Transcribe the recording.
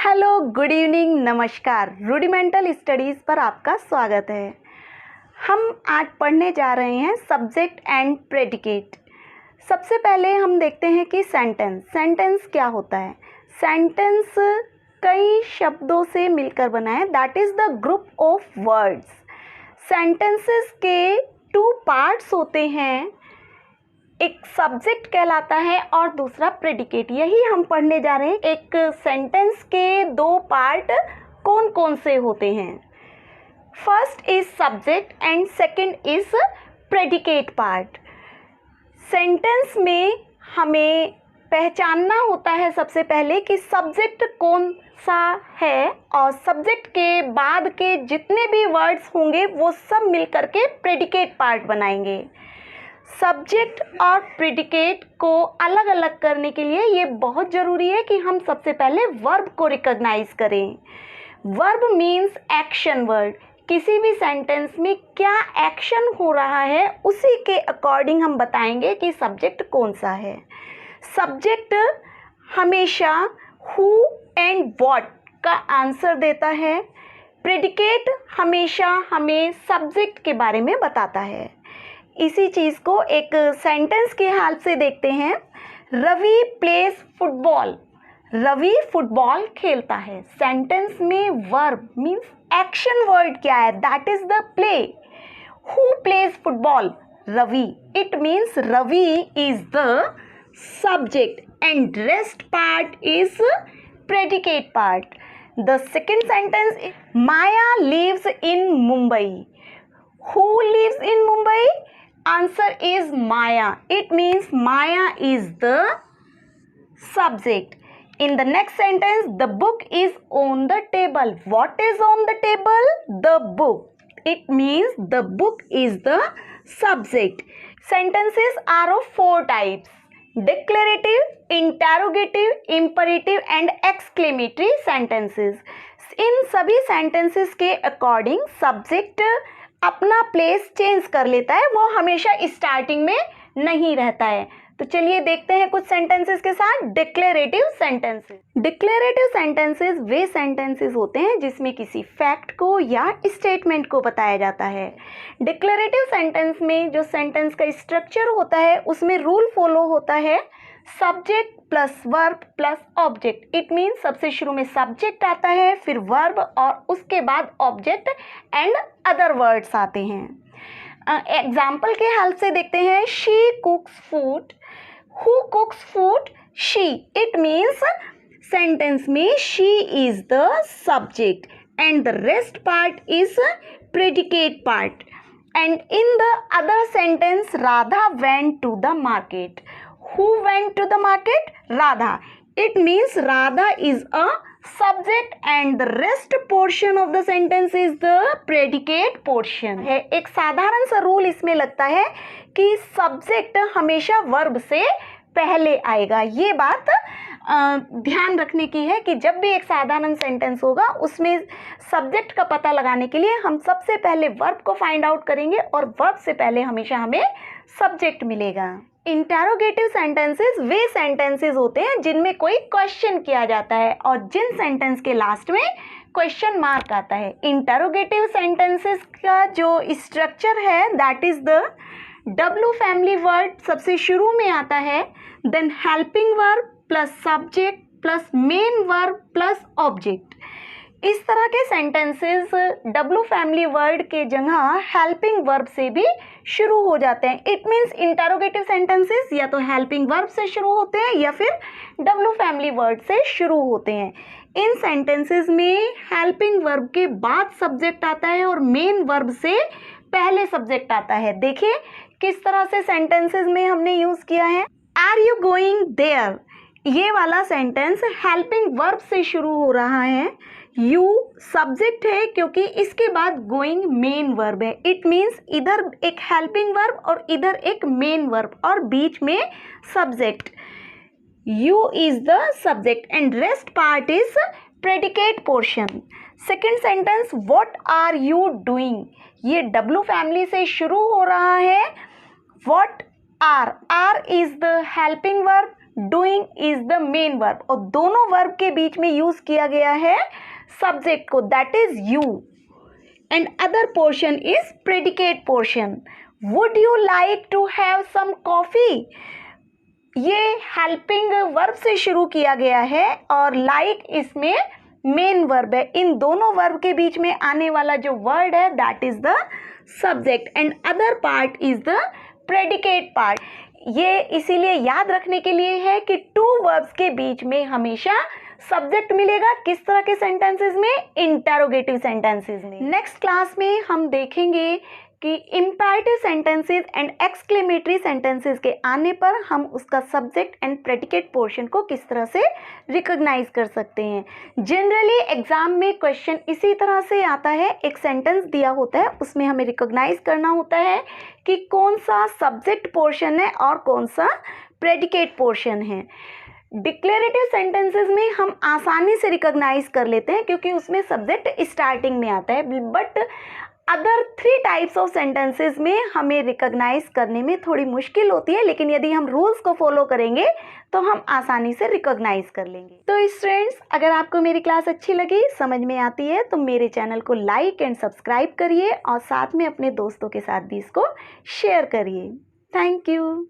Hello, good evening, नमस्कार। Rudimental studies पर आपका स्वागत है। हम आज पढ़ने जा रहे हैं सब्जेक्ट एंड प्रेडिकेट। सबसे पहले हम देखते हैं कि सेंटेंस क्या होता है। सेंटेंस कई शब्दों से मिलकर बना है, that is the group of words. Sentences के 2 पार्ट्स होते हैं, एक सब्जेक्ट कहलाता है और दूसरा प्रेडिकेट। यही हम पढ़ने जा रहे हैं। एक सेंटेंस के 2 पार्ट कौन कौन से होते हैं। First is subject and second is predicate part. Sentence में हमें पहचानना होता है सबसे पहले कि सब्जेक्ट कौन सा है, और सब्जेक्ट के बाद के जितने भी वर्ड्स होंगे वो सब मिलकर के प्रेडिकेट पार्ट बनाएंगे। सब्जेक्ट और प्रेडिकेट को अलग अलग करने के लिए ये बहुत ज़रूरी है कि हम सबसे पहले वर्ब को रिकॉग्नाइज करें। Verb means action word. किसी भी सेंटेंस में क्या एक्शन हो रहा है उसी के अकॉर्डिंग हम बताएंगे कि सब्जेक्ट कौन सा है। सब्जेक्ट हमेशा हु एंड व्हाट का आंसर देता है। प्रेडिकेट हमेशा हमें सब्जेक्ट के बारे में बताता है। इसी चीज़ को एक सेंटेंस के हेल्प से देखते हैं। Ravi plays football. Ravi football खेलता है। सेंटेंस में वर्ब मीन्स एक्शन वर्ड क्या है, that is the play. Who plays football? Ravi. It means Ravi is the subject and rest part is predicate part. The second sentence, Maya lives in Mumbai. Who lives in Mumbai? Answer is Maya. It means Maya is the subject. In the next sentence, the book is on the table. What is on the table? The book. It means the book is the subject. Sentences are of 4 types: declarative, interrogative, imperative and exclamatory sentences. इन सभी sentences के according subject अपना place change कर लेता है, वो हमेशा starting में नहीं रहता है। तो चलिए देखते हैं कुछ सेंटेंसेस के साथ। Declarative sentences. डिक्लेरेटिव सेंटेंसेस वे सेंटेंसेस होते हैं जिसमें किसी फैक्ट को या स्टेटमेंट को बताया जाता है। डिक्लेरेटिव सेंटेंस में जो सेंटेंस का स्ट्रक्चर होता है उसमें रूल फॉलो होता है, subject plus verb plus object. It means सबसे शुरू में सब्जेक्ट आता है, फिर वर्ब और उसके बाद ऑब्जेक्ट एंड अदर वर्ड्स आते हैं। एग्जाम्पल के हेल्प से देखते हैं। She cooks food. Who cooks food? She. It means sentence में she is the subject and the rest part is predicate part. And in the other sentence, Radha went to the market. Who went to the market? Radha. It means Radha is a subject and the rest portion of the sentence is the predicate portion है। एक साधारण सा rule इसमें लगता है कि subject हमेशा verb से पहले आएगा। ये बात ध्यान रखने की है कि जब भी एक साधारण सेंटेंस होगा उसमें सब्जेक्ट का पता लगाने के लिए हम सबसे पहले वर्ब को फाइंड आउट करेंगे और वर्ब से पहले हमेशा हमें सब्जेक्ट मिलेगा। इंटरोगेटिव सेंटेंसेस वे सेंटेंसेस होते हैं जिनमें कोई क्वेश्चन किया जाता है और जिन सेंटेंस के लास्ट में क्वेश्चन मार्क आता है। इंटरोगेटिव सेंटेंसेस का जो स्ट्रक्चर है that is the W family word सबसे शुरू में आता है, then helping verb plus subject plus main verb plus object. इस तरह के सेंटेंसेस डब्ल्यू फैमिली वर्ड के जगह हेल्पिंग वर्ब से भी शुरू हो जाते हैं। इट मीन्स इंटरोगेटिव सेंटेंसेस या तो हेल्पिंग वर्ब से शुरू होते हैं या फिर डब्ल्यू फैमिली वर्ड से शुरू होते हैं। इन सेंटेंसेस में हेल्पिंग वर्ब के बाद सब्जेक्ट आता है और मेन वर्ब से पहले सब्जेक्ट आता है। देखिए किस तरह से सेंटेंसेस में हमने यूज़ किया है। Are you going there? ये वाला सेंटेंस हेल्पिंग वर्ब से शुरू हो रहा है। यू सब्जेक्ट है क्योंकि इसके बाद गोइंग मेन वर्ब है। इट मीन्स इधर एक हेल्पिंग वर्ब और इधर एक मेन वर्ब और बीच में subject. You is the subject and rest part is predicate portion. Second sentence, what are you doing? ये डब्ल्यू फैमिली से शुरू हो रहा है। What are is the helping verb doing is the main verb, और दोनों वर्ब के बीच में यूज किया गया है सब्जेक्ट को, that is you, and other portion is predicate portion. Would you like to have some coffee, ये हेल्पिंग वर्ब से शुरू किया गया है और लाइक इसमें मेन वर्ब है। इन दोनों वर्ब के बीच में आने वाला जो वर्ड है that is the subject, and other part is the predicate part. ये इसीलिए याद रखने के लिए है कि टू वर्ब्स के बीच में हमेशा सब्जेक्ट मिलेगा। किस तरह के सेंटेंसेस में? इंटरोगेटिव सेंटेंसेस में। नेक्स्ट क्लास में हम देखेंगे कि imperative sentences and exclamatory sentences के आने पर हम उसका सब्जेक्ट एंड प्रेडिकेट पोर्शन को किस तरह से रिकॉग्नाइज कर सकते हैं। जनरली एग्जाम में क्वेश्चन इसी तरह से आता है, एक सेंटेंस दिया होता है, उसमें हमें रिकॉग्नाइज करना होता है कि कौन सा सब्जेक्ट पोर्शन है और कौन सा प्रेडिकेट पोर्शन है। डिक्लेरेटिव सेंटेंसेस में हम आसानी से रिकॉग्नाइज कर लेते हैं क्योंकि उसमें सब्जेक्ट स्टार्टिंग में आता है, but other 3 types of sentences में हमें रिकॉग्नाइज करने में थोड़ी मुश्किल होती है, लेकिन यदि हम रूल्स को फॉलो करेंगे तो हम आसानी से रिकॉग्नाइज कर लेंगे। तो स्टूडेंट्स, अगर आपको मेरी क्लास अच्छी लगी, समझ में आती है, तो मेरे चैनल को लाइक एंड सब्सक्राइब करिए और साथ में अपने दोस्तों के साथ भी इसको शेयर करिए। Thank you.